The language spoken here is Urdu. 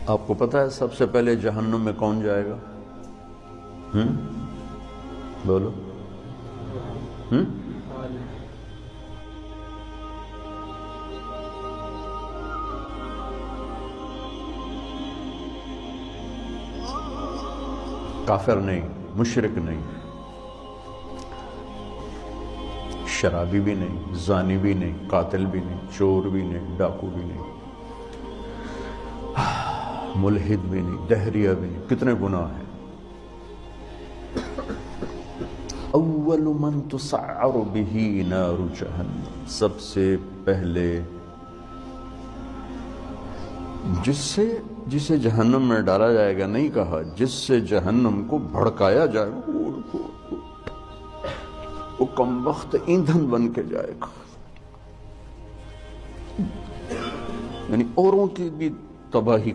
آپ کو پتہ ہے سب سے پہلے جہنم میں کون جائے گا؟ بولو۔ کافر نہیں، مشرک نہیں، شرابی بھی نہیں، زانی بھی نہیں، قاتل بھی نہیں، چور بھی نہیں، ڈاکو بھی نہیں، ملحد بھی نہیں، دہریہ بھی نہیں، کتنے گناہ ہیں۔ اول من تسعر بہ نار جہنم، سب سے پہلے جسے جہنم میں ڈالا جائے گا، نہیں کہا جس سے جہنم کو بھڑکایا جائے گا، وہ کم وقت ایندھن بن کے جائے گا، یعنی اوروں کی بھی تباہی